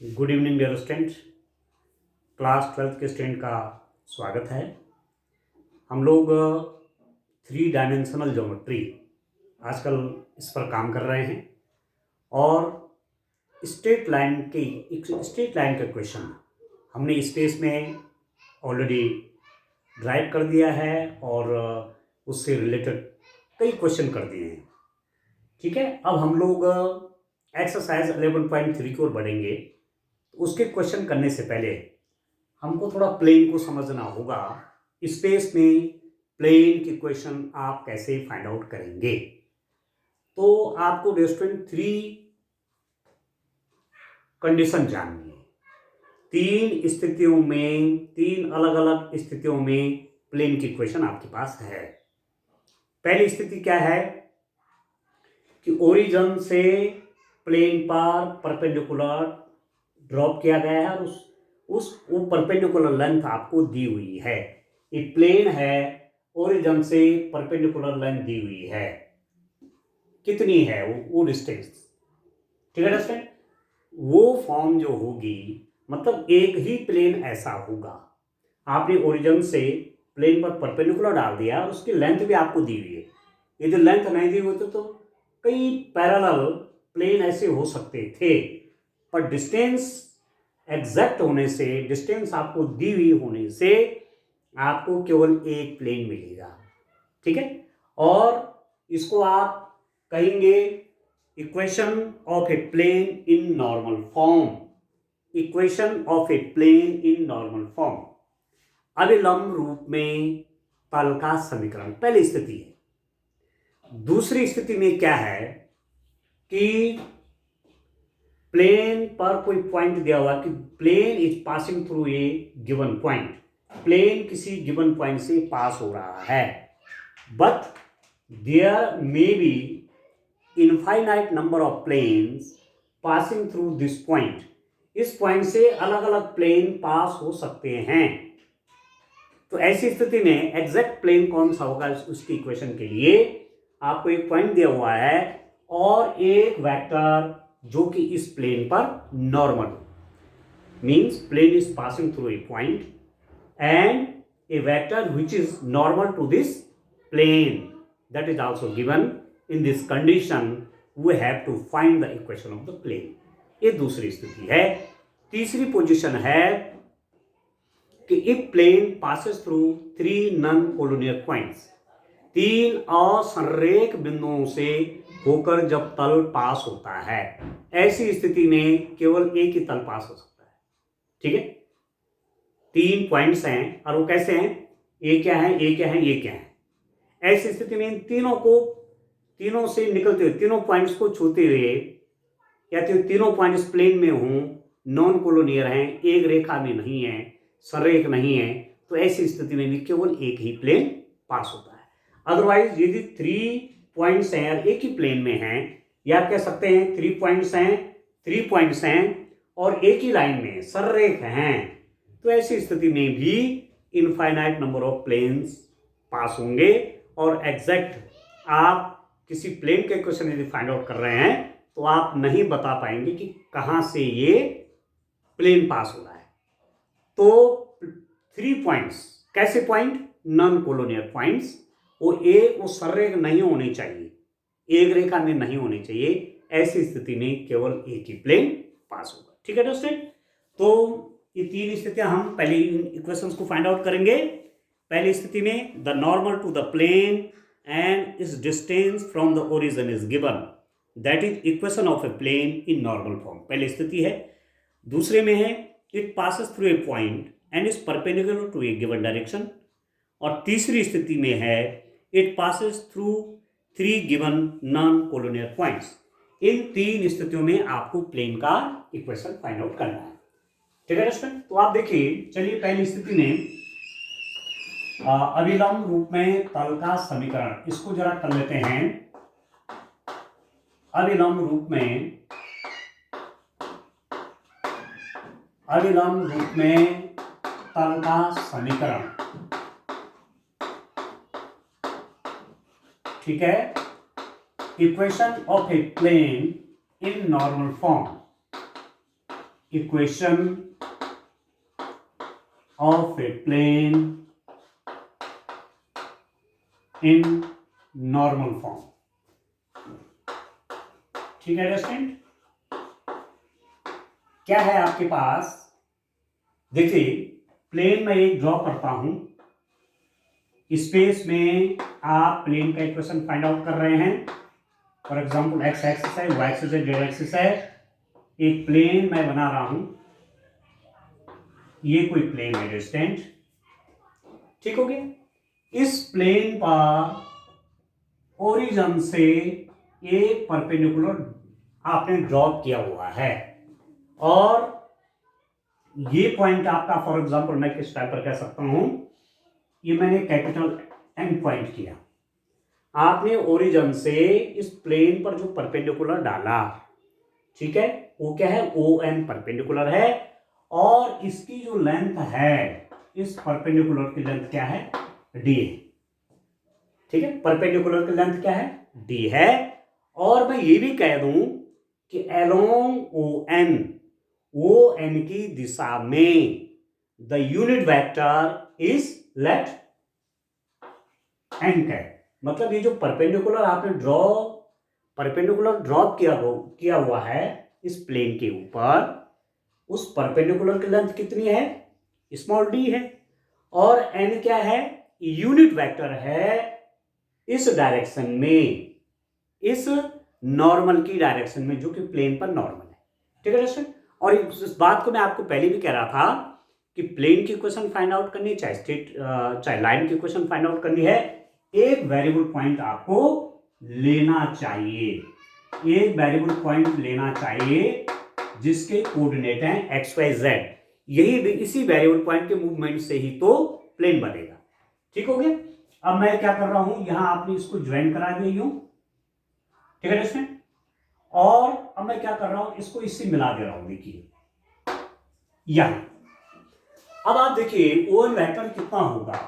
Good evening dear student. Class 12th के student का स्वागत है। हम लोग 3 डायमेंशनल ज्योमेट्री आजकल इस पर काम कर रहे हैं और स्ट्रेट लाइन का क्वेश्चन हमने स्पेस में ऑलरेडी ड्राइव कर दिया है और उससे रिलेटेड कई क्वेश्चन कर दिए हैं। ठीक है, अब हम लोग एक्सरसाइज 11.3 की ओर बढ़ेंगे। उसके क्वेश्चन करने से पहले हमको थोड़ा प्लेन को समझना होगा। स्पेस में प्लेन के क्वेश्चन आप कैसे फाइंड आउट करेंगे, तो आपको रेस्टोरेंट 3 कंडीशन जाननी है। 3 अलग अलग स्थितियों में प्लेन की क्वेश्चन आपके पास है। पहली स्थिति क्या है कि ओरिजिन से प्लेन पर परपेंडिकुलर ड्रॉप किया गया है और वो परपेंडिकुलर लेंथ आपको दी हुई है। ये प्लेन है, ओरिजिन से परपेंडिकुलर लेंथ दी हुई है। कितनी है वो डिस्टेंस? ठीक है दोस्तों, वो फॉर्म जो होगी मतलब एक ही प्लेन ऐसा होगा। आपने ओरिजिन से प्लेन पर परपेंडिकुलर डाल दिया और उसकी लेंथ भी आपको दी हुई है। यदि लेंथ नहीं दी होती तो कई पैरेलल प्लेन ऐसे हो सकते थे, पर डिस्टेंस एग्जैक्ट होने से, डिस्टेंस आपको दी हुई होने से आपको केवल एक प्लेन मिलेगा। ठीक है, और इसको आप कहेंगे equation of a plane in normal form. Equation of a plane in normal form, अभिलंब रूप में तल का समीकरण, पहली स्थिति है। दूसरी स्थिति में क्या है कि प्लेन पर कोई पॉइंट दिया हुआ कि plane is passing through a given point. Plane किसी गिवन पॉइंट से पास हो रहा है, but there may be infinite number of planes passing through this point. इस पॉइंट से अलग अलग प्लेन पास हो सकते हैं। तो ऐसी स्थिति में एग्जैक्ट प्लेन कौन सा होगा उसकी इक्वेशन के लिए आपको एक पॉइंट दिया हुआ है और एक वेक्टर जो कि इस प्लेन पर normal, means plane is passing through a point and a vector which is normal to this plane, that is also given. In this condition we have to find the equation of the plane. ये दूसरी स्थिति है। तीसरी position है कि if plane passes through 3 non collinear points, 3 असंरेख बिंदुओं से होकर जब तल पास होता है, ऐसी स्थिति में केवल एक ही तल पास हो सकता है। ठीक है, 3 पॉइंट्स हैं और वो कैसे हैं, ये क्या है, ये क्या है, ये क्या है। ऐसी स्थिति में इन तीनों से निकलते हुए, तीनों पॉइंट्स को छूते हुए, या तो तीनों पॉइंट्स प्लेन में हों, नॉन कोलिनियर हैं, एक रेखा में नहीं है, संरेख नहीं है, तो ऐसी स्थिति में भी केवल एक ही प्लेन पास होता है। अदरवाइज यदि 3 पॉइंट्स हैं और एक ही प्लेन में हैं, या आप कह सकते हैं 3 पॉइंट्स हैं और एक ही लाइन में संरेख हैं, तो ऐसी स्थिति में भी इनफाइनाइट नंबर ऑफ प्लेन्स पास होंगे। और एग्जैक्ट आप किसी प्लेन के क्वेश्चन यदि फाइंड आउट कर रहे हैं तो आप नहीं बता पाएंगे कि कहां से ये प्लेन पास हो रहा है। तो 3 पॉइंट्स, कैसे पॉइंट, नॉन कोलिनियर पॉइंट्स, वो संरेख नहीं होनी चाहिए, एक रेखा में नहीं होनी चाहिए। ऐसी स्थिति में केवल एक ही प्लेन पास होगा। ठीक है दोस्तों, तो ये 3 स्थितियां हम पहले इक्वेशंस को फाइंड आउट करेंगे। पहली स्थिति में the normal to the plane and is distance from the origin is given, that is equation of a plane in normal form, पहली स्थिति है। दूसरे में है it passes through a point and is perpendicular to a given direction, और तीसरी स्थिति में है it passes through 3 given non collinear points. इन 3 स्थितियों में आपको प्लेन का इक्वेशन फाइंड आउट करना है। ठीक है दोस्तों, तो आप देखिए, चलिए पहली स्थिति में अभिलंब रूप में तल का समीकरण, इसको जरा कर लेते हैं। अभिलंब रूप में तल का समीकरण, ठीक है, equation of a plane in normal form. Equation of a plane in normal form. ठीक है स्टूडेंट, क्या है आपके पास, देखिए प्लेन में एक ड्रॉ करता हूं, स्पेस में आप प्लेन का इक्वेशन फाइंड आउट कर रहे हैं। फॉर एग्जांपल एक्स एक्सिस है, वाई एक्सिस है, जेड एक्सिस है, एक प्लेन मैं बना रहा हूं, ये कोई प्लेन है स्टूडेंट, ठीक हो गया। इस प्लेन पर ओरिजिन से एक परपेंडिकुलर आपने ड्रॉ किया हुआ है, और ये पॉइंट आपका, फॉर एग्जांपल मैं किस टाइप पर कह सकता हूं, ये मैंने कैपिटल एन पॉइंट किया, आपने ओरिजिन से इस प्लेन पर जो परपेंडिकुलर डाला, ठीक है, वो क्या है, ओ एन परपेंडिकुलर है, और इसकी जो लेंथ है, इस परपेंडिकुलर की लेंथ क्या है, डी है। ठीक है, परपेंडिकुलर की लेंथ क्या है, डी है। और मैं ये भी कह दूं कि अलोंग ओ एन की दिशा में the unit vector is let n cap. मतलब ये जो परपेंडिकुलर आपने परपेंडिकुलर ड्रॉप किया हुआ है इस प्लेन के ऊपर, उस परपेंडिकुलर की लेंथ कितनी है, स्मॉल डी है, और एन क्या है, यूनिट वेक्टर है इस डायरेक्शन में, इस नॉर्मल की डायरेक्शन में, जो कि प्लेन पर नॉर्मल है। ठीक है दोस्तों, और इस बात को मैं आपको पहले भी कह रहा था कि प्लेन की इक्वेशन फाइंड आउट करनी है, चाहे स्ट्रेट चाहे लाइन की इक्वेशन फाइंड आउट करनी है, एक वेरिएबल पॉइंट आपको लेना चाहिए, एक वेरिएबल पॉइंट लेना चाहिए जिसके कोऑर्डिनेट हैं एक्स वाई जेड। यही इसी वेरिएबल पॉइंट के मूवमेंट से ही तो प्लेन बनेगा। ठीक हो गया। अब मैं क्या कर रहा हूं, यहां आपने इसको ज्वाइन करा दिया यूं, ठीक है इसमें, और अब मैं क्या कर रहा हूं, इसको इससे मिला दे रहा हूं, देखिए यहां। अब आप देखिए ओ एन वेक्टर कितना होगा,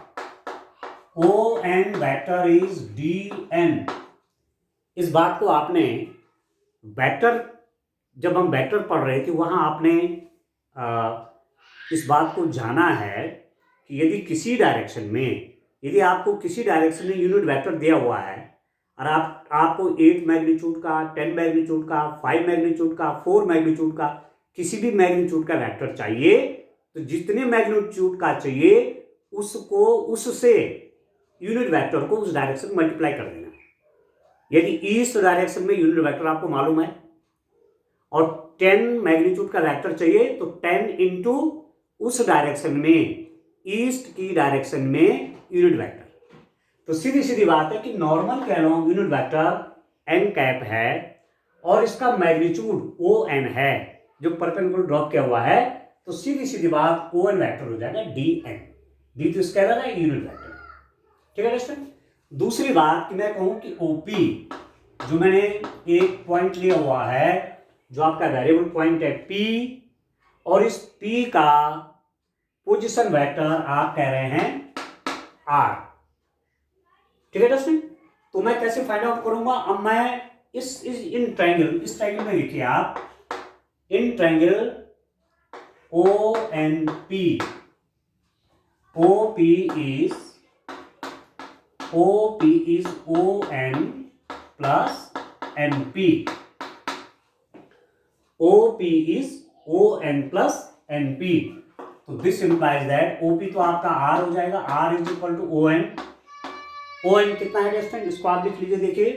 O N vector is d n. इस बात को आपने वेक्टर, जब हम वेक्टर पढ़ रहे थे वहां आपने इस बात को जाना है कि यदि किसी डायरेक्शन में, यदि आपको किसी डायरेक्शन में यूनिट वेक्टर दिया हुआ है, और आपको 8 मैग्नीट्यूड का, 10 मैग्नीट्यूड का, 5 मैग्नीट्यूड का, 4 मैग्नीट्यूड का, किसी भी मैग्नीट्यूड का वेक्टर चाहिए, तो जितने मैग्नीट्यूड का चाहिए उसको, उससे यूनिट वेक्टर को उस डायरेक्शन में मल्टीप्लाई कर देना। यदि ईस्ट डायरेक्शन में यूनिट वेक्टर आपको मालूम है और 10 मैग्नीट्यूड का वेक्टर चाहिए, तो 10 इंटू उस डायरेक्शन में, ईस्ट की डायरेक्शन में यूनिट वेक्टर। तो सीधी सीधी बात है कि नॉर्मल के along unit vector n cap है, और इसका मैग्नीट्यूड ओ एन है जो परपेंडिकुलर ड्रॉप किया हुआ है, तो सीधी सीधी बात ओ एन वेक्टर हो जाएगा डी एन। डी तो स्केलर है, यूनिट वेक्टर। ठीक है दोस्तों। दूसरी बात कि मैं कहूं कि ओपी, जो मैंने एक पॉइंट लिया हुआ है, जो आपका वेरिएबल पॉइंट है पी, और इस पी का पोजीशन वेक्टर आप कह रहे हैं आर। ठीक है दोस्तों। तो मैं कैसे फाइंड आउट करूंगा, अब मैं इन ट्रायंगल में देखिए आप, in triangle O N P, O P is O N plus N P, OP is ON plus NP। तो दिस इंप्लाइज दैट OP तो आपका R हो जाएगा, R is equal to ON। ON कितना है दोस्तों, इसको आप लिख लीजिए, देखिए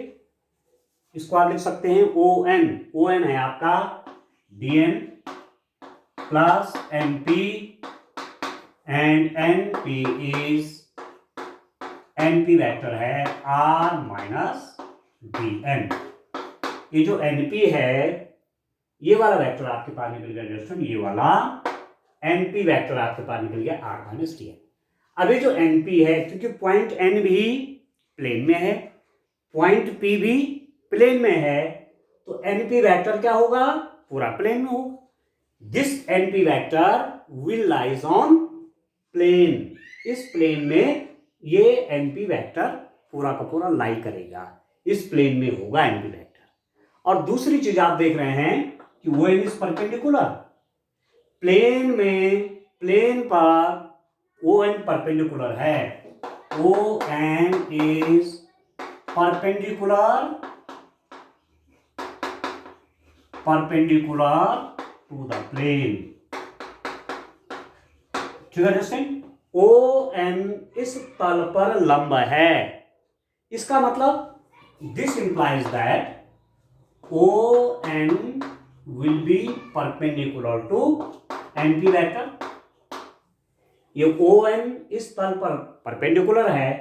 इसको आप लिख सकते हैं ON है आपका DN plus NP, and NP vector है R माइनस DN। ये जो NP है, ये वाला वेक्टर आपके पास निकल गया दोस्तों, ये वाला एनपी वेक्टर आपके पास निकल गया आर माइनस डी एन। अभी जो एनपी है, क्योंकि पॉइंट एन भी प्लेन में है, पॉइंट पी भी प्लेन में है, तो एनपी वेक्टर क्या होगा, पूरा प्लेन में होगा। This NP vector will lies on plane. इस प्लेन में ये एनपी वेक्टर पूरा का पूरा लाई करेगा, इस प्लेन में होगा एनपी वेक्टर। और दूसरी चीज आप देख रहे हैं कि वो इज परपेंडिकुलर, प्लेन पर ओ एन परपेंडिकुलर है, O N is perpendicular to the plane, ठीक है। ओ एन इस तल पर लंब है, इसका मतलब this implies that O N will be perpendicular to NP vector. ये ओ एन इस तल पर परपेंडिकुलर है,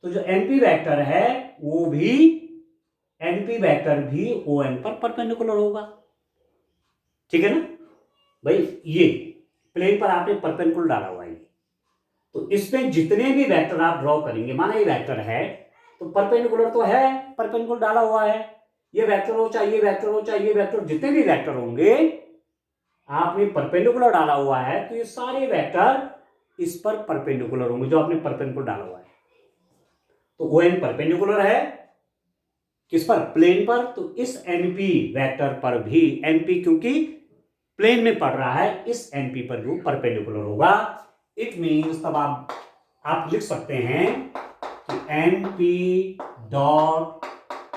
तो जो एनपी वेक्टर है वो भी एनपी वेक्टर भी ओ एन पर परपेंडिकुलर होगा, ठीक है ना भाई। ये प्लेन पर आपने परपेंडिकुलर डाला हुआ है, तो इसमें जितने भी वेक्टर आप ड्रॉ करेंगे, माना ये वेक्टर है तो परपेंडिकुलर तो है, परपेंडिकुलर डाला हुआ है, ये वेक्टर हो चाहे ये वेक्टर हो चाहे ये वेक्टर, जितने भी वेक्टर होंगे आपने परपेंडिकुलर डाला हुआ है, तो ये सारे वेक्टर इस पर परपेंडिकुलर होंगे जो आपने परपेंडिकुलर डाला हुआ है। तो ओ एन परपेंडिकुलर है किस पर, प्लेन पर, तो इस एनपी वेक्टर पर भी, एनपी क्योंकि प्लेन में पड़ रहा है, इस एनपी पर भी परपेंडिकुलर होगा। इट मीन्स तब आप लिख सकते हैं कि NP dot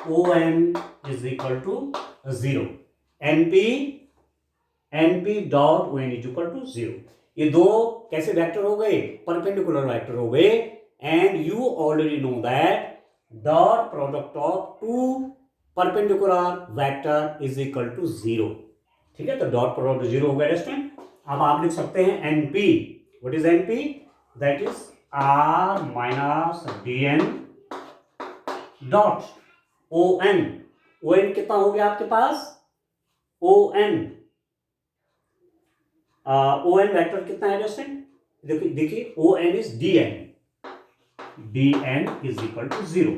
O N is equal to 0, NP dot O N is equal to 0। ये दो कैसे वेक्टर हो गए, परपेंडिकुलर वेक्टर हो गए, and you already know that dot product of two perpendicular vector is equal to 0, ठीक है। तो डॉट प्रोडक्ट 0 हो गया, अंडरस्टैंड। अब आप लिख सकते हैं NP, what is NP, that is r minus dn dot O N कितना हो गया आपके पास, ओ एन वेक्टर कितना है अंडरस्टैंड, देखिए O N is dn is equal to 0।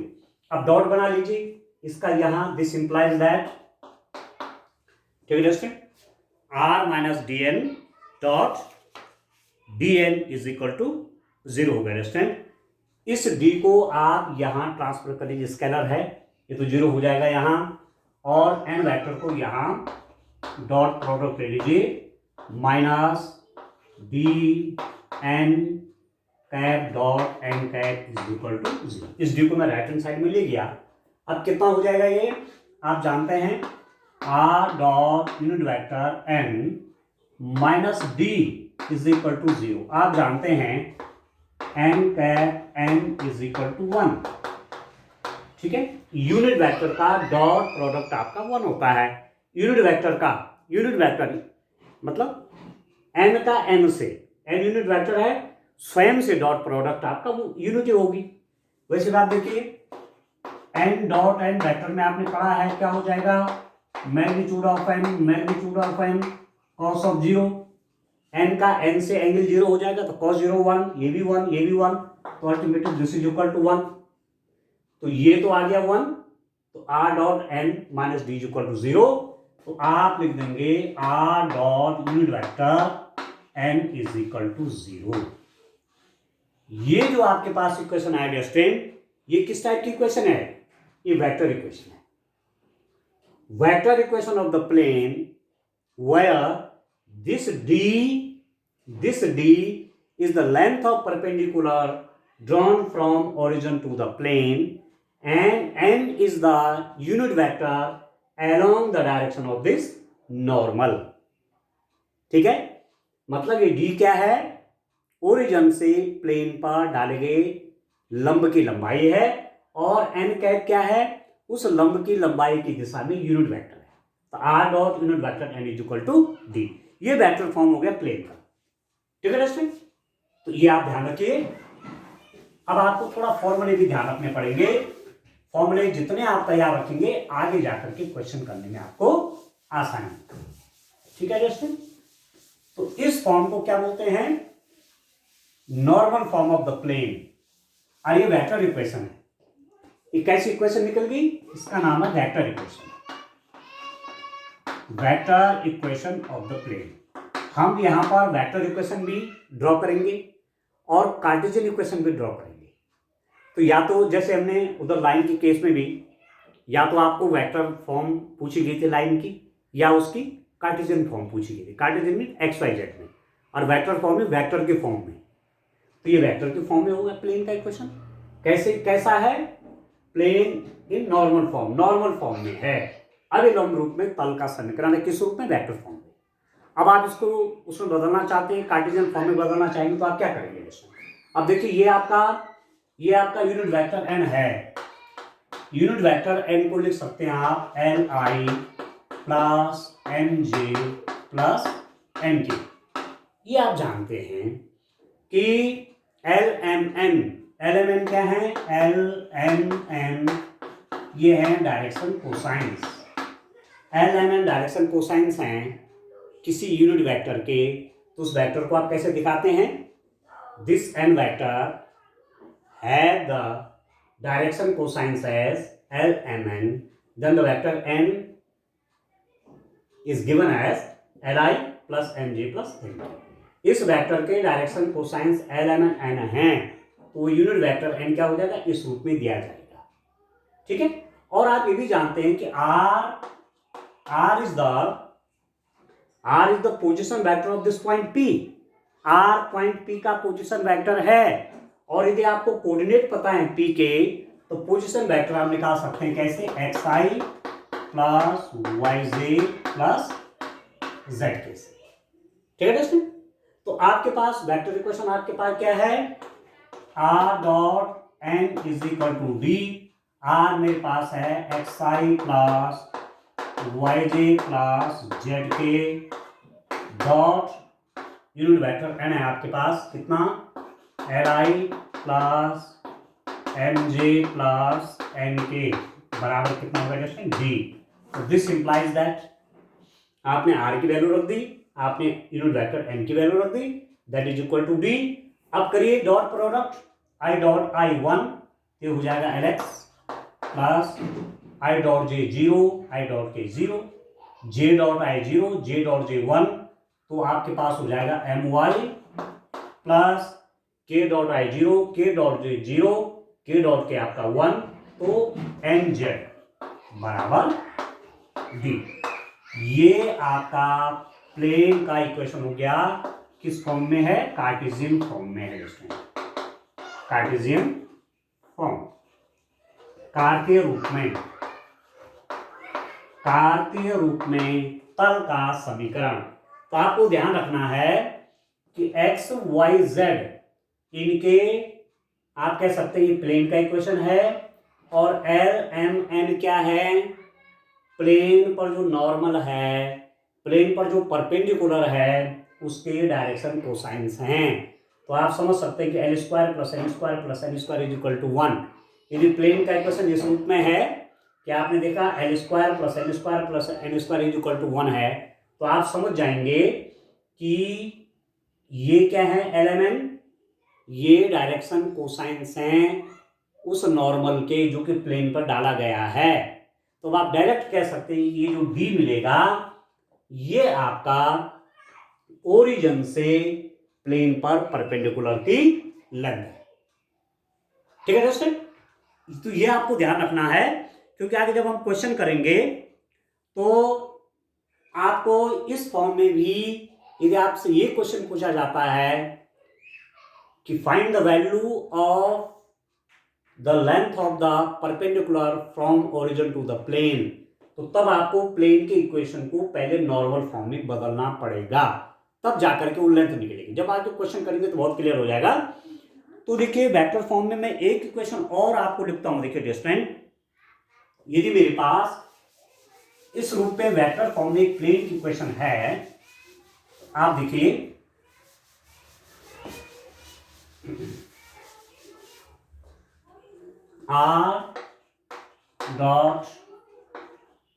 अब डॉट बना लीजिए इसका, यहां दिस इंप्लाइज दैट, ठीक है, r minus dn dot dn is equal to 0 हो गया, अंडरस्टैंड। इस d को आप यहां ट्रांसफर कर लीजिए, स्केलर है ये तो 0 हो जाएगा यहां, और n वेक्टर को यहां डॉट प्रोडक्ट ले लीजिए, minus d n cap dot n cap is equal to 0। इस डी को मैं राइट हैंड साइड में ले गया। अब कितना हो जाएगा ये, आप जानते हैं r dot unit vector n minus d is equal to 0। आप जानते हैं n cap n is equal to 1, ठीक है। यूनिट वेक्टर का डॉट प्रोडक्ट आपका 1 होता है, यूनिट वेक्टर मतलब एन का एन से, एन यूनिट वेक्टर है, स्वयं से डॉट प्रोडक्ट आपका वो यूनिटी होगी। वैसे बात देखिए एन डॉट एन वेक्टर में आपने पढ़ा है क्या हो जाएगा, magnitude of n cos of 0, n का एन से एंगल 0 हो जाएगा तो cos 0 1, ये भी 1, तो ultimately this is equal to 1, तो ये तो आ गया 1, तो r dot n minus d equal to 0, तो आप लिख देंगे r dot unit vector n is equal to 0। ये जो आपके पास इक्वेशन है अंडरस्टैंड, ये किस टाइप की इक्वेशन है, ये वेक्टर इक्वेशन है, vector equation of the plane where this d is the length of perpendicular drawn from origin to the plane and n is the unit vector along the direction of this normal, ठीक है। मतलब ये d क्या है, origin से plane पर डाले गए लंब की लंबाई है, और n कैप क्या है, उस लंब की लंबाई की दिशा में यूनिट वेक्टर है, तो r dot unit vector n is equal to d। ये वेक्टर फॉर्म हो गया प्लेन का, ठीक है दोस्तों। तो ये आप ध्यान रखिए। अब आपको थोड़ा फॉर्मूले भी ध्यान रखने पड़ेंगे, फॉर्मूले जितने आप तैयार रखेंगे आगे जाकर के क्वेश्चन करने में आपको आसानी, ठीक है दोस्तों। तो इस फॉर्म को क्या बोलते हैं, normal form of the plane, और ये वेक्टर इक्वेशन है। ये कैसी इक्वेशन निकल गई, इसका नाम है vector equation, vector equation of the plane. हम यहां पर वेक्टर इक्वेशन भी ड्रॉ करेंगे और कार्टेशियन इक्वेशन भी ड्रॉ करेंगे। तो या तो जैसे हमने उधर लाइन के केस में भी, या तो आपको वेक्टर फॉर्म पूछी गई थी लाइन की, या उसकी कार्टेशियन फॉर्म पूछी गई थी, कार्टेशियन मीन XYZ में। और वेक्टर फॉर्म में वेक्टर के फॉर्म में, तो ये वेक्टर के फॉर्म में होगा प्लेन का इक्वेशन। कैसा है? प्लेन इन नॉर्मल फॉर्म में है, अविलोम रूप में तल का समीकरण है। किस रूप में? वेक्टर फॉर्म में। अब आप इसको उसमें बदलना चाहते हैं, कार्टेशियन फॉर्म में बदलना चाहेंगे, तो आप क्या करेंगे दोस्तों? अब देखिए ये आपका यूनिट वेक्टर एन है। यूनिट वेक्टर एन को लिख सकते हैं आप l i plus m j plus n k. ये आप जानते हैं कि एल एम एन क्या है? एल एम एन ये है direction cosines. L M n direction cosines हैं किसी यूनिट वेक्टर के, तो उस वेक्टर को आप कैसे दिखाते हैं? This n vector have the direction cosines as l M n, then the vector n is given as l i plus m j plus n. इस वेक्टर के direction cosines l M n है, तो unit vector N क्या हो जाएगा? इस रूप में दिया जाएगा। ठीक है। और आप ये भी जानते हैं कि R is the position vector of this point P। R point P का पोजीशन वेक्टर है, और यदि आपको कोऑर्डिनेट पता है P के, तो पोजीशन वेक्टर आप निकाल सकते हैं कैसे? xi plus yj plus zk से। ठीक है दोस्तों। तो आपके पास वेक्टर इक्वेशन आपके पास क्या है? R dot n is equal to d। R मेरे पास है xi plus yj plus zk dot unit vector n है आपके पास कितना? li plus mj plus nk बराबर कितना होगा दोस्तों? d। तो दिस इंप्लाइज दैट आपने r की वैल्यू रख दी, आपने यूनिट वेक्टर n की वैल्यू रख दी, that is equal to d। अब करिए dot product i dot i1, ये हो जाएगा lx plus i dot j 0, i dot k 0, j dot i 0, j dot j 1, तो आपके पास हो जाएगा my plus k dot i 0, k dot j 0, k dot k आपका 1, तो nz बराबर d। ये आपका प्लेन का इक्वेशन हो गया। किस फॉर्म में है? कार्टेशियन फॉर्म में है दोस्तों। कार्टेशियन फॉर्म, कार्तीय रूप में तल का समीकरण। तो आपको ध्यान रखना है कि x y z इनके आप कह सकते हैं ये प्लेन का इक्वेशन है, और एल एम एन क्या है? प्लेन पर जो नॉर्मल है, प्लेन पर जो परपेंडिकुलर है, उसके डायरेक्शन कोसाइंस हैं। तो आप समझ सकते हैं कि l square plus N square plus N square is equal to 1। यदि प्लेन का इक्वेशन इस रूप में है कि आपने देखा l square plus N square plus N square is equal to 1 है, तो आप समझ जाएंगे कि ये क्या है? एल एम एन, ये डायरेक्शन कोसाइंस हैं उस नॉर्मल के जो कि प्लेन पर डाला गया है। तो आप डायरेक्ट कह सकते हैं ये जो d मिलेगा ये आपका ओरिजिन से प्लेन पर परपेंडिकुलर की लेंथ है। ठीक है दोस्तों। तो ये आपको ध्यान रखना है, क्योंकि आगे जब हम क्वेश्चन करेंगे तो आपको इस फॉर्म में भी यदि आपसे ये क्वेश्चन पूछा जाता है कि find the value of the length of the perpendicular from origin to the plane, तो तब आपको प्लेन के इक्वेशन को पहले नॉर्मल फॉर्म में बदलना पड़ेगा, तब जाकर के वो लेंथ निकलेगी। जब आप क्वेश्चन करेंगे तो बहुत क्लियर हो जाएगा। तो देखिए वेक्टर फॉर्म में मैं एक इक्वेशन और आपको लिखता हूं। देखिए डिस्टेंट, यदि मेरे पास इस रूप में वेक्टर फॉर्म में एक प्लेन की इक्वेशन है, आप देखिए r dot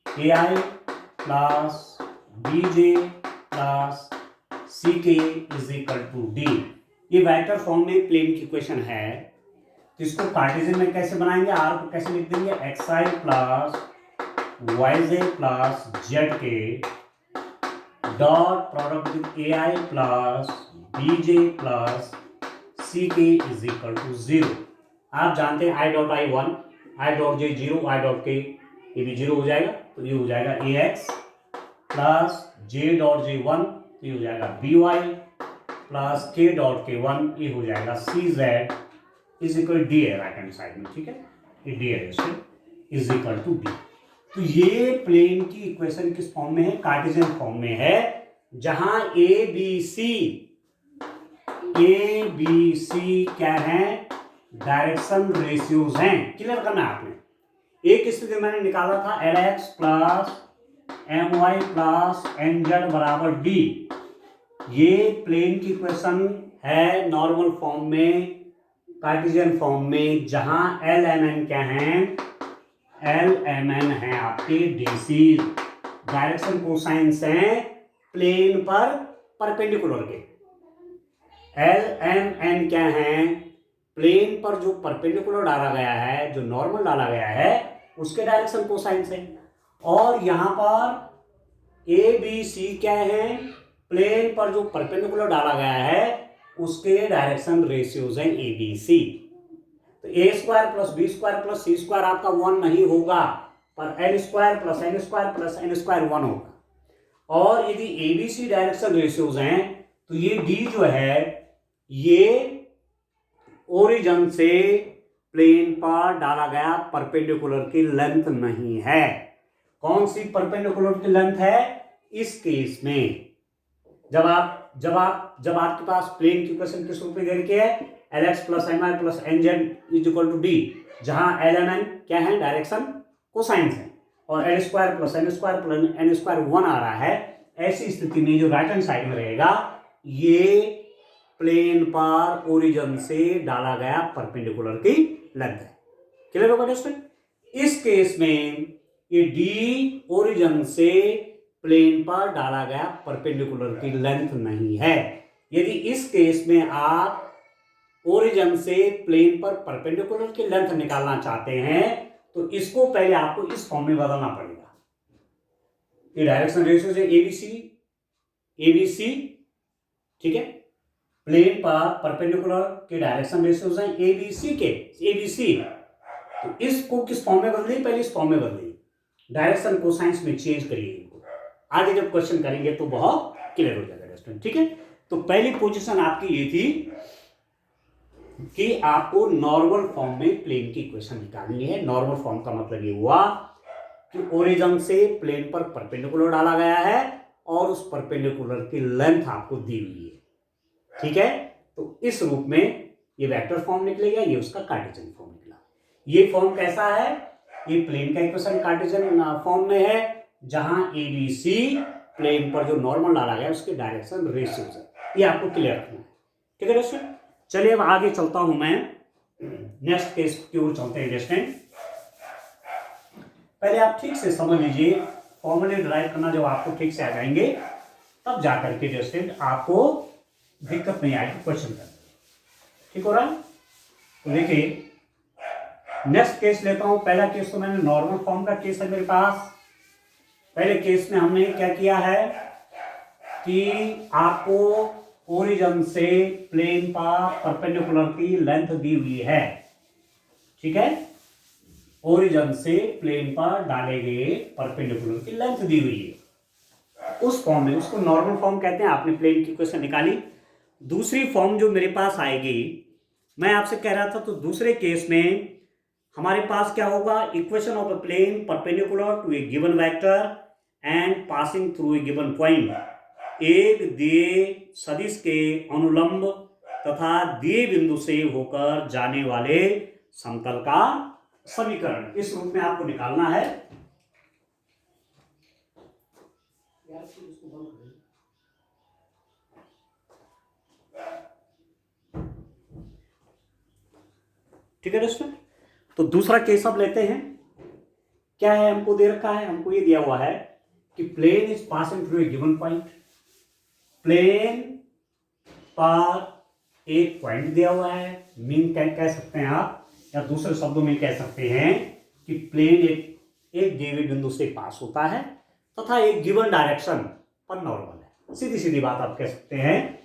ai plus bj plus ck is equal to d। ये वेक्टर फॉर्म में प्लेन की इक्वेशन है, तो इसको कार्टेशियन में कैसे बनाएंगे? r को कैसे लिख देंगे? xi plus yj plus zk dot product with ai plus bj plus ck is equal to 0। आप जानते हैं i dot i 1, i dot j 0, i dot k ये भी 0 हो जाएगा, तो ये हो जाएगा ax plus j dot j 1, तो ये हो जाएगा by प्लस के डॉट के वन, ये हो जाएगा सी जेड इज इक्वल डी है राइट हैंड साइड में, ठीक है, ये डी है इज इक्वल टू डी। तो ये प्लेन की इक्वेशन किस फॉर्म में है, कार्टेशियन फॉर्म में है, जहां ए बी सी क्या है, डायरेक्शन रेशियोज हैं। क्लियर करना है आपने। एक स्थिति मैंने निकाला था l x plus m y plus N z बराबर डी, ये प्लेन की इक्वेशन है नॉर्मल फॉर्म में, कार्टेशियन फॉर्म में, जहां एल एम एन क्या है, एल एम एन है आपके डीसी, डायरेक्शन कोसाइंस हैं प्लेन पर परपेंडिकुलर के। एल एम एन क्या है, प्लेन पर जो परपेंडिकुलर डाला गया है, जो नॉर्मल डाला गया है, उसके डायरेक्शन कोसाइंस है। और यहां पर ए बी सी क्या है, प्लेन पर जो परपेंडिकुलर डाला गया है उसके डायरेक्शन रेशियोज हैं ए बी सी। तो A square plus B square plus C square आपका 1 नहीं होगा, पर N square plus N square plus N square 1 होगा। और यदि A B C direction ratios हैं तो ये डी जो है ये ओरिजिन से प्लेन पर डाला गया परपेंडिकुलर की लेंथ नहीं है। कौन सी परपेंडिकुलर की लेंथ है, इस केस में जब आपके पास प्लेन की इक्वेशन किस रूप में दे रखी है, L x plus M I plus N Z is equal to D, जहां एल एम एन क्या है, डायरेक्शन कोसाइंस है, और L square plus N square plus N square 1 आ रहा है। ऐसी स्थिति में जो राइट हैंड साइड में रहेगा ये प्लेन पर ओरिजिन से डाला गया परपेंडिकुलर की लेंथ है। क्लियर होगा दोस्तों। इस केस में ये डी ओरिजिन से प्लेन पर डाला गया परपेंडिकुलर की लेंथ नहीं है। यदि इस केस में आप ओरिजिन से प्लेन पर परपेंडिकुलर की लेंथ निकालना चाहते हैं तो इसको पहले आपको इस फॉर्म में बदलना पड़ेगा। ये डायरेक्शन रेशियोज है एबीसी, ठीक है, प्लेन पर परपेंडिकुलर के डायरेक्शन रेशियोज हैं एबीसी। तो इसको किस फॉर्म में बदलिए, पहले इस फॉर्म में बदलिए, डायरेक्शन कोसाइंस में चेंज करिए इनको। आगे जब क्वेश्चन करेंगे तो बहुत क्लियर हो जाएगा स्टूडेंट, ठीक है। तो पहली पोजीशन आपकी ये थी कि आपको नॉर्मल फॉर्म में प्लेन की इक्वेशन निकालनी है। नॉर्मल फॉर्म का मतलब ये हुआ कि ओरिजिन से प्लेन पर परपेंडिकुलर डाला गया है और उस परपेंडिकुलर की लेंथ आपको दी हुई है, ठीक है। तो इस रूप में ये वेक्टर फॉर्म निकलेगा, ये उसका कार्टेशियन फॉर्म निकला। ये फॉर्म कैसा है, ये प्लेन का इक्वेशन कार्टेशियन फॉर्म में है, जहां ए बी सी प्लेन पर जो नॉर्मल डाला गया उसके डायरेक्शन रेशियोज है। ये आपको क्लियर रखना है, ठीक है दोस्तों। चलिए अब आगे चलता हूं मैं, नेक्स्ट केस की ओर चलते हैं स्टूडेंट। पहले आप ठीक से समझ लीजिए, फॉर्मूले डिराइव करना जब आपको ठीक से आ जाएंगे तब जाकर के स्टूडेंट आपको दिक्कत नहीं आएगी क्वेश्चन करने, ठीक हो रहा है। तो देखिए नेक्स्ट केस लेता हूं। पहला केस तो मैंने नॉर्मल फॉर्म का केस है मेरे पास। पहले केस में हमने क्या किया है कि आपको ओरिजिन से प्लेन पर परपेंडिकुलर की लेंथ दी हुई है, ठीक है, ओरिजिन से प्लेन पर डाले गए परपेंडिकुलर की लेंथ दी हुई है। उस फॉर्म में, उसको नॉर्मल फॉर्म कहते हैं। आपने प्लेन की इक्वेशन निकाली। दूसरी फॉर्म जो मेरे पास आएगी, मैं आपसे कह रहा था, तो दूसरे केस में हमारे पास क्या होगा, equation of a plane perpendicular to a given vector and passing through a given point. एक दिए सदिश के अनुलंब तथा दिए बिंदु से होकर जाने वाले समतल का समीकरण इस रूप में आपको निकालना है। ठीक है दोस्तों। तो दूसरा केस अब लेते हैं। क्या है, हमको दे रखा है, हमको ये दिया हुआ है कि plane is passing through a given point. Plane पर एक पॉइंट दिया हुआ है, मीन कह सकते हैं आप, या दूसरे शब्दों में कह सकते हैं कि प्लेन एक दिए हुए बिंदु से पास होता है तथा एक गिवन डायरेक्शन पर नॉर्मल है। सीधी सीधी बात आप कह सकते हैं।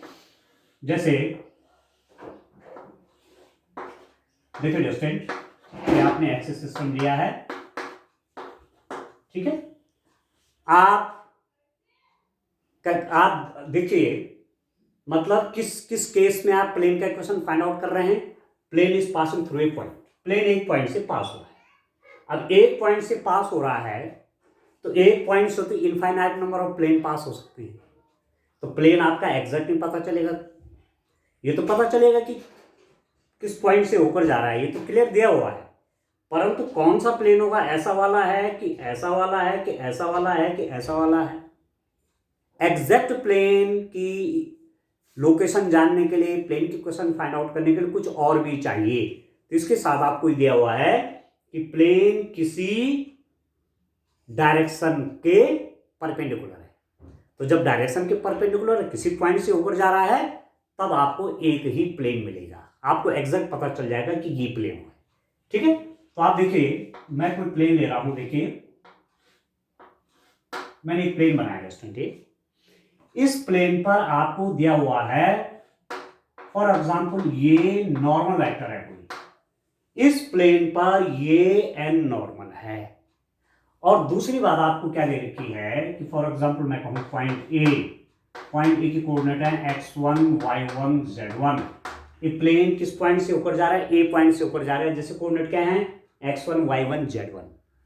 जैसे देखिए स्टूडेंट, ये आपने एक्सिस सिस्टम दिया है, ठीक है। आप देखिए मतलब किस किस केस में आप प्लेन का इक्वेशन फाइंड आउट कर रहे हैं? Plane is passing through a point, plane एक पॉइंट से पास हो रहा है। अब एक पॉइंट से पास हो रहा है तो एक पॉइंट से तो इनफाइनाइट नंबर ऑफ प्लेन पास हो सकते हैं, तो प्लेन आपका एग्जैक्ट नहीं पता चलेगा। ये तो पता चलेगा कि किस पॉइंट से होकर जा रहा है, ये तो क्लियर दिया हुआ है, परंतु कौन सा प्लेन होगा, ऐसा वाला है कि ऐसा वाला है कि ऐसा वाला है कि ऐसा वाला है। एग्जैक्ट प्लेन की लोकेशन जानने के लिए, प्लेन की क्वेश्चन फाइंड आउट करने के लिए कुछ और भी चाहिए। तो इसके साथ आपको दिया हुआ है कि प्लेन किसी डायरेक्शन के परपेंडिकुलर है। तो जब डायरेक्शन के परपेंडिकुलर किसी पॉइंट से होकर जा रहा है तब आपको एक ही प्लेन मिलेगा, आपको एग्जैक्ट पता चल जाएगा कि ये प्लेन है। ठीक है, तो आप देखिए मैं कोई प्लेन ले रहा हूं, देखिए मैंने एक प्लेन बनाया स्टूडेंट। इस प्लेन पर आपको दिया हुआ है फॉर एग्जांपल ये नॉर्मल वेक्टर है कोई, इस प्लेन पर ये एन नॉर्मल है। और दूसरी बात आपको क्या दे रखी है कि फॉर एग्जांपल मैं कहूं पॉइंट ए की कोऑर्डिनेट है x1 y1 z1। ये प्लेन किस पॉइंट से होकर जा रहा है? ए पॉइंट से होकर जा रहा है, जैसे कोऑर्डिनेट क्या है? x1 y1 z1।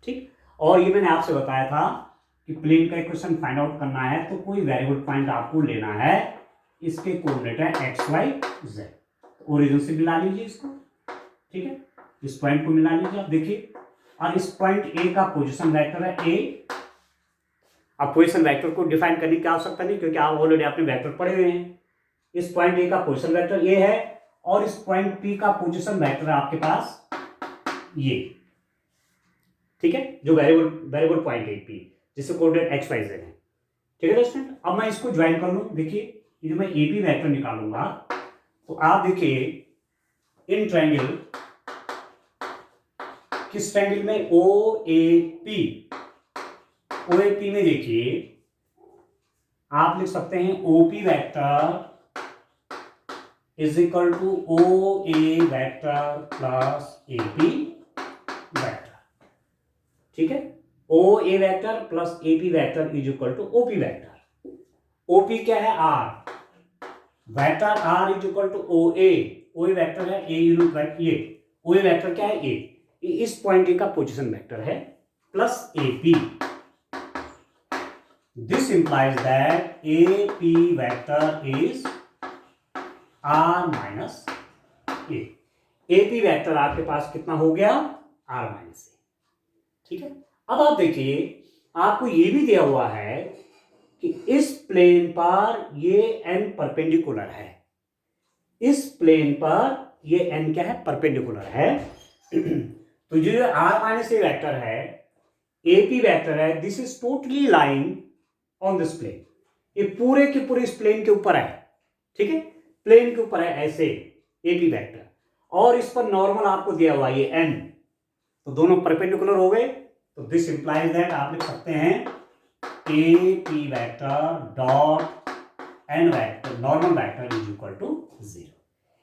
ठीक, और ये मैंने आपसे बताया था कि प्लेन का इक्वेशन फाइंड आउट करना है तो कोई वेरिएबल पॉइंट आपको लेना है, इसके कोऑर्डिनेट है x y z। ओरिजिन से मिला लीजिए इसको, ठीक है, इस पॉइंट को मिला लीजिए। आप देखिए, और इस पॉइंट ए का पोजीशन वेक्टर है ए। अब पोजीशन वेक्टर को डिफाइन करने की आवश्यकता नहीं, क्योंकि आप ऑलरेडी आपने वेक्टर पढ़े हुए हैं। इस पॉइंट ए का पोजीशन वेक्टर ए है और इस पॉइंट पी का पोजीशन वेक्टर है आपके पास ये, ठीक है, जो वेरिएबल पॉइंट है पी, जिससे कोऑर्डिनेट एक्स वाई जेड है। ठीक है स्टूडेंट, अब मैं इसको ज्वाइन कर लूं। देखिए ये मैं ए पी वेक्टर निकालूंगा तो आप देखिए इन ट्रायंगल, किस ट्रायंगल में? ओ ए पी में देखिए आप लिख सकते हैं OP vector is equal to O A vector plus A P vector. ठीक है, O A vector plus A P vector is equal to OP vector. OP क्या है? R, vector R is equal to O A vector है, a unit vector, ये ओ A vector क्या है? ए, इस point A का पोजीशन वेक्टर है, plus A P. This implies that AP vector is R minus A। AP vector आपके पास कितना हो गया? R minus A। ठीक है, अब आप देखिए आपको ये भी दिया हुआ है कि इस प्लेन पर ये n परपेंडिकुलर है, इस प्लेन पर ये n क्या है? परपेंडिकुलर है। तो जो R माइनस A वेक्टर है, AP वेक्टर है, this is totally lying on this plane, ये पूरे के पूरे इस प्लेन के ऊपर है। ठीक है, प्लेन के ऊपर है ऐसे एपी वेक्टर, और इस पर नॉर्मल आपको दिया हुआ ये एन, तो दोनों परपेंडिकुलर हो गए। तो दिस इंप्लाइज दैट आप लिख सकते हैं A P vector dot N vector normal vector is equal to 0।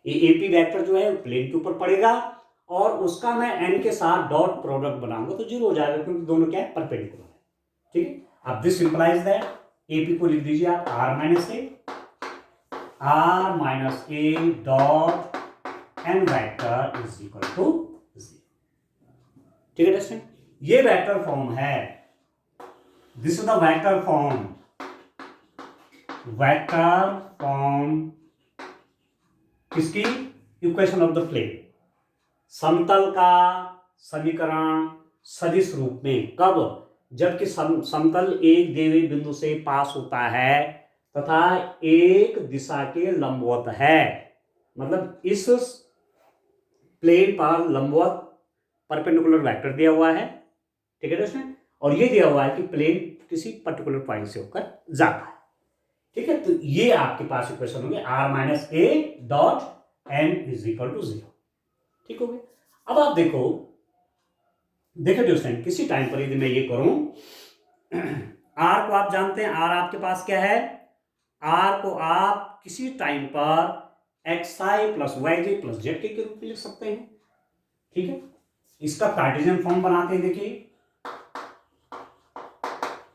ये ए पी वेक्टर जो है प्लेन के ऊपर पड़ेगा और उसका मैं एन के साथ डॉट प्रोडक्ट बनाऊंगा तो 0 हो जाएगा, क्योंकि दोनों क्या है? परपेंडिकुलर है। ठीक है, अब दिस इंप्लाइज दैट एपी को लिख दीजिए आप R minus A dot N vector is equal to 0। ठीक है दोस्तों, ये वेक्टर फॉर्म है, this is the vector form किसकी? इक्वेशन ऑफ द प्लेन, समतल का समीकरण सदिश रूप में। कब? जबकि समतल एक दिए हुए बिंदु से पास होता है तथा एक दिशा के लंबवत है, मतलब इस प्लेन पर लंबवत परपेंडिकुलर वेक्टर दिया हुआ है। ठीक है दोस्तों, और ये दिया हुआ है कि प्लेन किसी पर्टिकुलर पॉइंट से होकर जाता है। ठीक है, तो ये आपके पास इक्वेशन होगी R minus A dot N is equal to 0। ठीक हो गया। अब आप देखो दोस्तों, किसी टाइम पर यदि मैं ये करूं, आर को आप जानते हैं, आर आपके पास क्या है? आर को आप किसी टाइम पर एक्स आई प्लस वाई जे प्लस जेड के रूप में लिख सकते हैं। ठीक है, इसका कार्टेशियन फॉर्म बनाते हैं। देखिए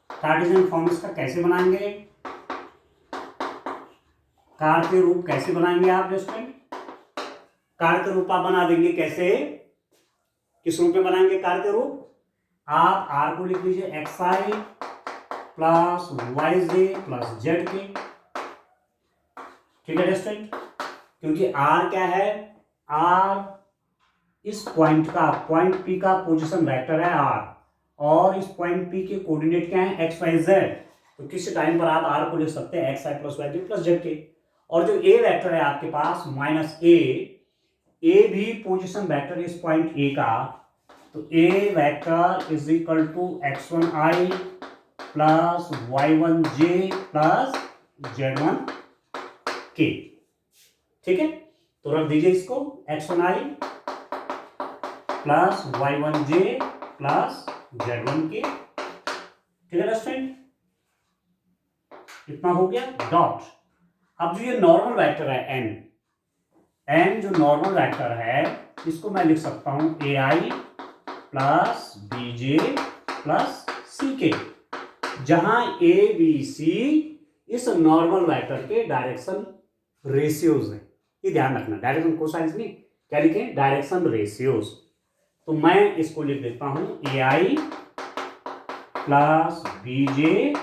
कार्टेशियन फॉर्म इसका कैसे बनाएंगे? कार्य के रूप कैसे बनाएंगे आप स्टूडेंट? कार्य के रूप आप बना देंगे कैसे? किस रूप में बनाएंगे कार्य के रूप? आप आर को लिख लीजिए एक्स आई प्लस वाई जे प्लस जेड के। ठीक है स्टूडेंट, क्योंकि आर क्या है? आर इस पॉइंट का, पॉइंट पी का पोजीशन वेक्टर है आर, और इस पॉइंट पी के कोऑर्डिनेट क्या है? X Y Z. तो किसी टाइम पर आप आर को लिख सकते हैं एक्स आई प्लस वाई जे प्लस जेड के। और जो ए वेक्टर है आपके पास माइनस ए भी पोजीशन वेक्टर इस पॉइंट ए का, तो A vector is equal to x1 i plus y1 j plus z1 k। ठीक है, तो रख दीजिए इसको x1 i plus y1 j plus z1 k। ठीक है स्टूडेंट, इतना हो गया डॉट। अब जो ये नॉर्मल वेक्टर है n जो नॉर्मल वेक्टर है इसको मैं लिख सकता हूं ai plus bj plus ck, जहां a b c इस नॉर्मल वेक्टर के डायरेक्शन रेशियोज है। ये ध्यान रखना, डायरेक्शन कोसाइंस नहीं, क्या लिखें? Direction ratios. तो मैं इसको लिख देता हूं ai plus bj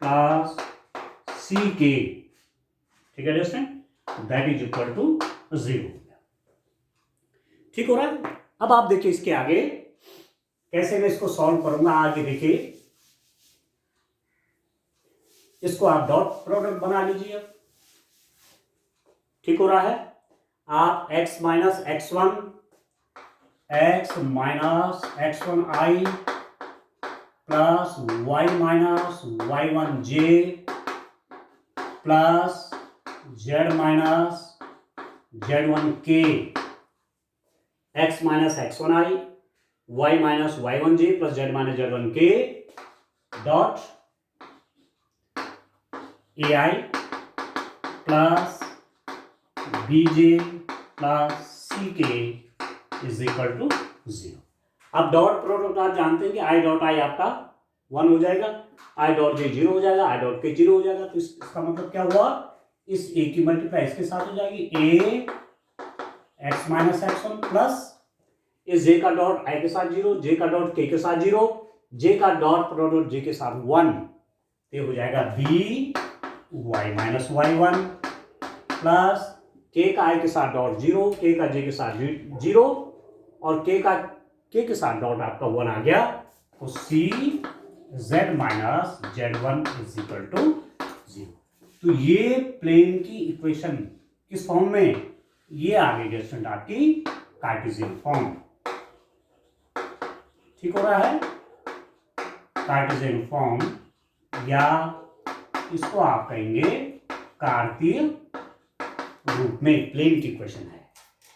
plus ck। ठीक है दोस्तों, दैट इज इक्वल टू 0। ठीक हो रहा है? अब आप देखिए इसके आगे कैसे मैं इसको सॉल्व करूंगा। आगे देखिए, इसको आप डॉट प्रोडक्ट बना लीजिए। ठीक हो रहा है? आप x minus x1 i plus y minus y1 j plus z minus z1 k, x minus x1 i y minus y1 j plus z minus z1 k dot ai plus bj plus ck is equal to 0। अब dot product आप जानते हैं कि I dot I आपका 1 हो जाएगा, I dot J 0 हो जाएगा, आई डॉट के 0 हो जाएगा। तो इसका मतलब क्या हुआ? इस ए की मल्टीप्लाई इसके साथ हो जाएगी, ए एक्स माइनस x1 प्लस इस जे का डॉट आई के साथ 0, जे का डॉट के साथ 0, जे का डॉट प्रोडक्ट जे के साथ 1, ये हो जाएगा B Y minus y1 plus के का आई के साथ डॉट 0, के का जे के साथ 0 और के का के साथ डॉट आपका 1 आ गया। तो C Z minus z1 is equal to 0। तो ये प्लेन की इक्वेशन किस फॉर्म में? ये आ गई स्टूडेंट आपकी कार्टेशियन फॉर्म। ठीक हो रहा है? कार्टेशियन फॉर्म, या इसको आप कहेंगे कार्तीय रूप में प्लेन की इक्वेशन है,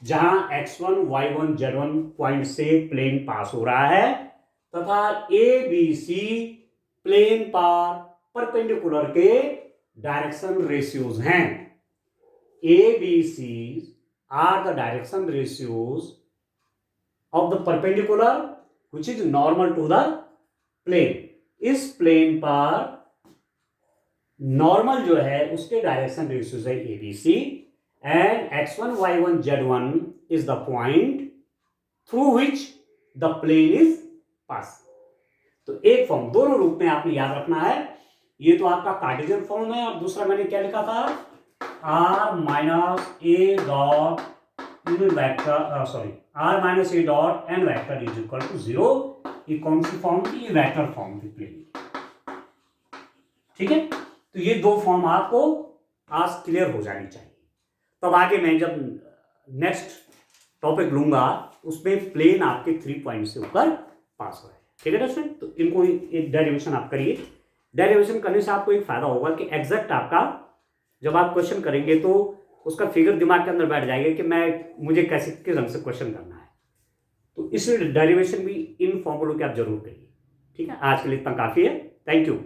जहां x1 y1 z1 पॉइंट से प्लेन पास हो रहा है तथा ए बी सी प्लेन पर परपेंडिकुलर के डायरेक्शन रेशियोज हैं। A B C are the direction ratios of the perpendicular which is normal to the plane. इस प्लेन पर नॉर्मल जो है उसके डायरेक्शन रेशियोज है A B C, and x1 y1 z1 is the point through which the plane is passing। तो एक form, दोनों रूप में आपने याद रखना है। ये तो आपका कार्टेशियन फॉर्म है, और दूसरा मैंने क्या लिखा था? r minus A dot in vector, sorry r minus A dot N vector is equal to 0। ये कौन सी फॉर्म थी? ये वेक्टर फॉर्म थी प्लेन। ठीक है, तो ये दो फॉर्म आपको आज क्लियर हो जानी चाहिए। तब आगे मैं जब नेक्स्ट टॉपिक लूंगा उसमें प्लेन आपके 3 पॉइंट से ऊपर पास हो रहे हैं। ठीक है दोस्तों, तो इनको एक डेरिवेशन आप करिए। डेरिवेशन करने से आपको एक फायदा होगा कि एग्जैक्ट आपका जब आप क्वेश्चन करेंगे तो उसका फिगर दिमाग के अंदर बैठ जाएगा कि मुझे कैसे किस ढंग से क्वेश्चन करना है। तो इसलिए डेरिवेशन भी इन फॉर्मूलों के आप जरूर करिए। ठीक है, आज के लिए इतना काफी है। Thank you.